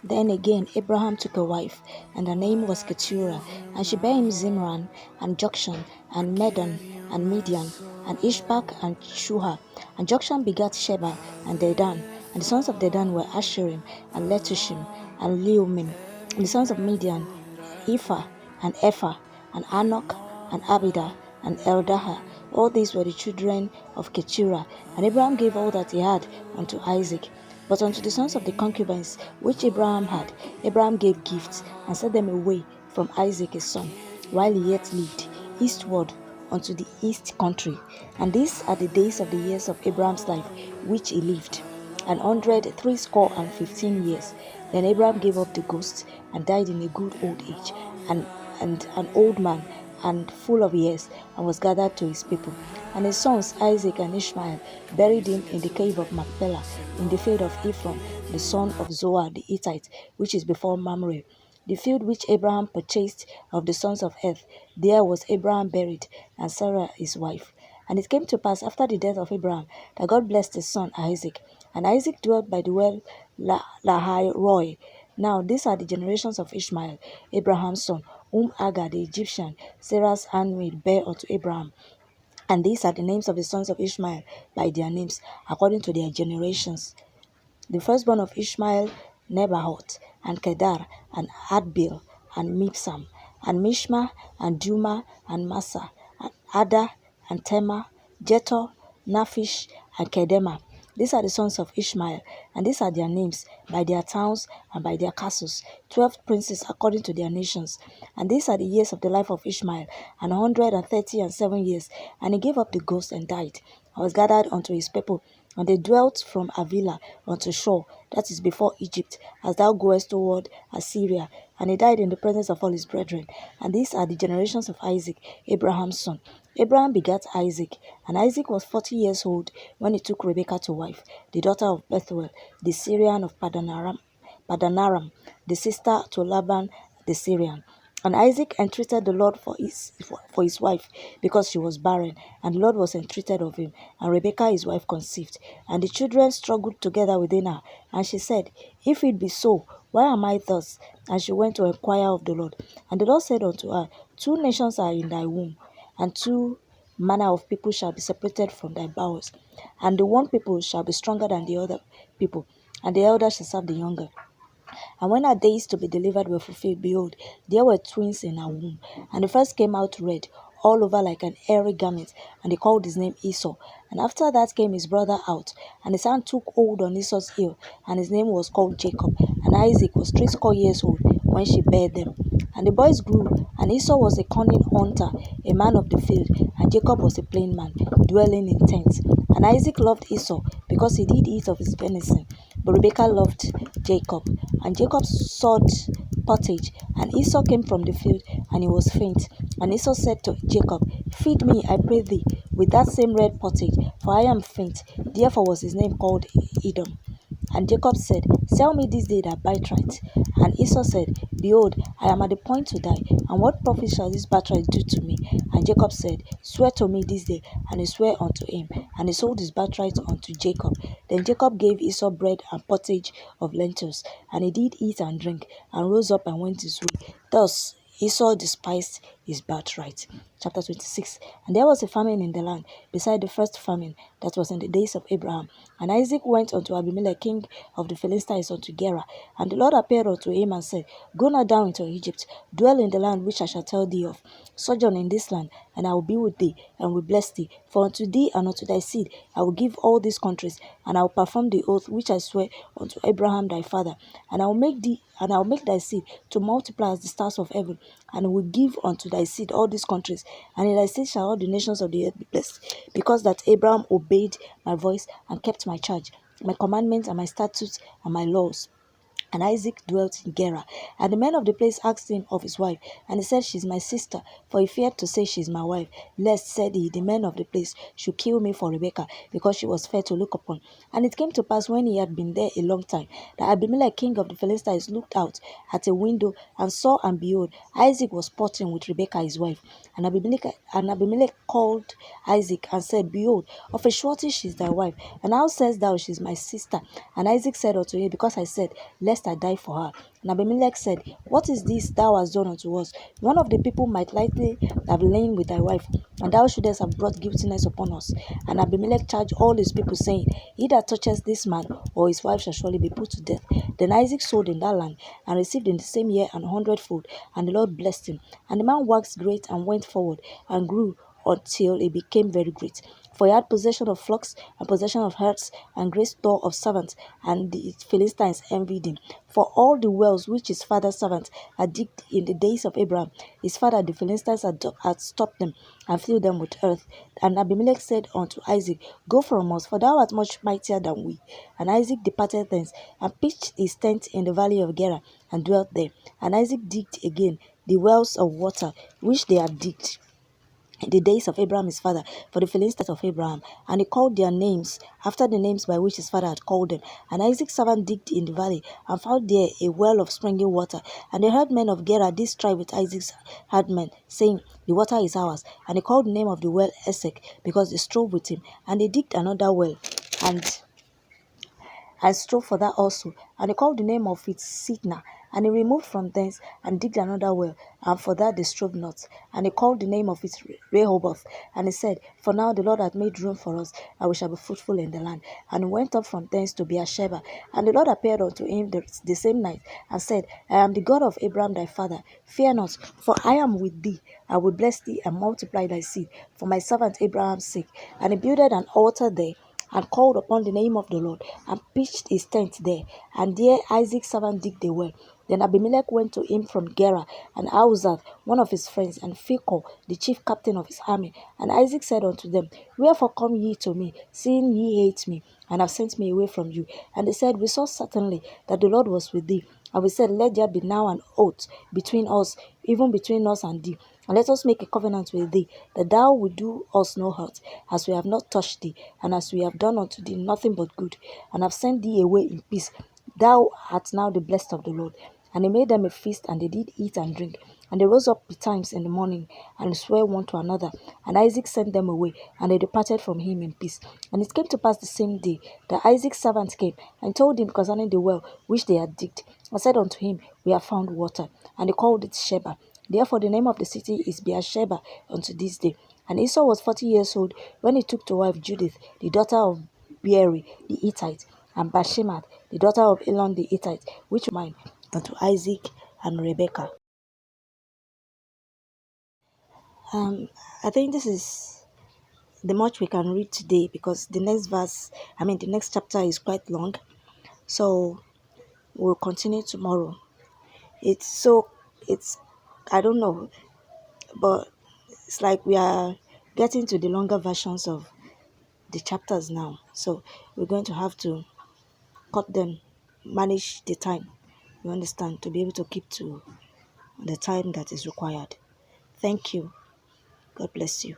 Then again Abraham took a wife, and her name was Keturah, and she bare him Zimran, and Jokshan, and Medan, and Midian, and Ishbak, and Shuha. And Jokshan begat Sheba, and Dedan. And the sons of Dedan were Asherim, and Letushim, and Leumim. And the sons of Midian, Ephah, and Ephah, and Anok, and Abidah, and Eldaha. All these were the children of Keturah. And Abraham gave all that he had unto Isaac. But unto the sons of the concubines which Abraham had, Abraham gave gifts, and sent them away from Isaac his son, while he yet lived, eastward unto the east country. And these are the days of the years of Abraham's life, which he lived, 160 years. Then Abraham gave up the ghost, and died in a good old age, and an old man, and full of years, and was gathered to his people. And his sons Isaac and Ishmael buried him in the cave of Machpelah, in the field of Ephron, the son of Zoar the Hittite, which is before Mamre. The field which Abraham purchased of the sons of Heth, there was Abraham buried, and Sarah his wife. And it came to pass after the death of Abraham, that God blessed his son Isaac. And Isaac dwelt by the well Lahai Roi. Now these are the generations of Ishmael, Abraham's son, whom Agar the Egyptian, Sarah's handmaid, bare unto Abraham. And these are the names of the sons of Ishmael by their names, according to their generations. The firstborn of Ishmael, Nebahoth, and Kedar, and Adbil, and Mibsam, and Mishma, and Duma, and Massa, and Ada, and Tema, Jetor, Naphish, and Kedema. These are the sons of Ishmael, and these are their names, by their towns and by their castles, 12 princes according to their nations. And these are the years of the life of Ishmael, 137 years. And he gave up the ghost and died, and was gathered unto his people. And they dwelt from Avila unto Shur, that is before Egypt, as thou goest toward Assyria. And he died in the presence of all his brethren. And these are the generations of Isaac, Abraham's son. Abraham begat Isaac, and Isaac was 40 years old when he took Rebekah to wife, the daughter of Bethuel, the Syrian of Padanaram, the sister to Laban the Syrian. And Isaac entreated the Lord for his wife, because she was barren, and the Lord was entreated of him. And Rebekah his wife conceived, and the children struggled together within her. And she said, If it be so, why am I thus? And she went to inquire of the Lord. And the Lord said unto her, 2 nations are in thy womb, and 2 manner of people shall be separated from thy bowels. And the one people shall be stronger than the other people, and the elder shall serve the younger. And when her days to be delivered were fulfilled, behold, there were twins in her womb. And the first came out red, all over like an hairy garment, and they called his name Esau. And after that came his brother out, and his hand took hold on Esau's heel, and his name was called Jacob. And Isaac was 80 years old when she bare them. And the boys grew, and Esau was a cunning hunter, a man of the field, and Jacob was a plain man, dwelling in tents. And Isaac loved Esau, because he did eat of his venison, but Rebekah loved Jacob. And Jacob sought pottage, and Esau came from the field, and he was faint. And Esau said to Jacob, Feed me, I pray thee, with that same red pottage, for I am faint. Therefore was his name called Edom. And Jacob said, Sell me this day thy birthright. And Esau said, Behold, I am at the point to die, and what profit shall this birthright do to me? And Jacob said, Swear to me this day. And he sware unto him, and he sold his birthright unto Jacob. Then Jacob gave Esau bread and pottage of lentils, and he did eat and drink, and rose up and went his way. Thus Esau despised his birthright. Chapter 26. And there was a famine in the land, beside the first famine that was in the days of Abraham. And Isaac went unto Abimelech king of the Philistines unto Gerar. And the Lord appeared unto him and said, Go not down into Egypt, dwell in the land which I shall tell thee of. Sojourn in this land, and I will be with thee, and will bless thee. For unto thee and unto thy seed I will give all these countries, and I will perform the oath which I swear unto Abraham thy father. And I will make thy seed to multiply as the stars of heaven, and will give unto thy seed all these countries, and in thy seed shall all the nations of the earth be blessed, because that Abraham obeyed my voice and kept my charge, my commandments and my statutes and my laws. And Isaac dwelt in Gerar. And the men of the place asked him of his wife, and he said, She is my sister. For he feared to say, She is my wife, lest, said he, the men of the place should kill me for Rebekah, because she was fair to look upon. And it came to pass, when he had been there a long time, that Abimelech king of the Philistines looked out at a window, and saw, and behold, Isaac was sporting with Rebekah his wife. And Abimelech called Isaac, and said, Behold, of a surety she is thy wife. And how sayest thou, She is my sister? And Isaac said unto him, Because I said, Lest lest I die for her. And Abimelech said, What is this thou hast done unto us? One of the people might likely have lain with thy wife, and thou shouldest have brought guiltiness upon us. And Abimelech charged all his people, saying, He that touches this man or his wife shall surely be put to death. Then Isaac sowed in that land, and received in the same year 100-fold, and the Lord blessed him. And the man waxed great, and went forward, and grew until he became very great. For he had possession of flocks, and possession of herds, and great store of servants, and the Philistines envied him. For all the wells which his father's servants had digged in the days of Abraham, his father the Philistines had stopped them, and filled them with earth. And Abimelech said unto Isaac, Go from us, for thou art much mightier than we. And Isaac departed thence, and pitched his tent in the valley of Gerar, and dwelt there. And Isaac digged again the wells of water which they had digged in the days of Abraham his father, for the Philistines of Abraham, and he called their names after the names by which his father had called them. And Isaac's servant digged in the valley, and found there a well of springing water. And the herdmen of Gerar did strive with Isaac's herdmen, saying, The water is ours. And he called the name of the well Esek, because they strove with him. And they digged another well, and strove for that also. And he called the name of it Sidna. And he removed from thence, and digged another well, and for that they strove not. And he called the name of it Rehoboth. And he said, For now the Lord hath made room for us, and we shall be fruitful in the land. And he went up from thence to Beersheba. And the Lord appeared unto him the same night, and said, I am the God of Abraham thy father. Fear not, for I am with thee. I will bless thee, and multiply thy seed, for my servant Abraham's sake. And he builded an altar there, and called upon the name of the Lord, and pitched his tent there. And there Isaac's servant digged a well. Then Abimelech went to him from Gerar, and Ahuzzath, one of his friends, and Phicol, the chief captain of his army. And Isaac said unto them, Wherefore come ye to me, seeing ye hate me, and have sent me away from you? And they said, We saw certainly that the Lord was with thee. And we said, Let there be now an oath between us, even between us and thee. And let us make a covenant with thee, that thou wilt do us no hurt, as we have not touched thee, and as we have done unto thee nothing but good, and have sent thee away in peace. Thou art now the blessed of the Lord. And he made them a feast, and they did eat and drink. And they rose up betimes in the morning, and sware one to another. And Isaac sent them away, and they departed from him in peace. And it came to pass the same day that Isaac's servant came, and told him concerning the well which they had digged, and said unto him, We have found water. And he called it Sheba. Therefore the name of the city is Beersheba unto this day. And Esau was 40 years old when he took to wife Judith, the daughter of Beeri the Hittite, and Bashemath, the daughter of Elon the Hittite, which mine unto Isaac and Rebekah. I think this is the much we can read today, because the next chapter is quite long. So we'll continue tomorrow. It's I don't know, but it's like we are getting to the longer versions of the chapters now. So we're going to have to cut them, manage the time, you understand, to be able to keep to the time that is required. Thank you. God bless you.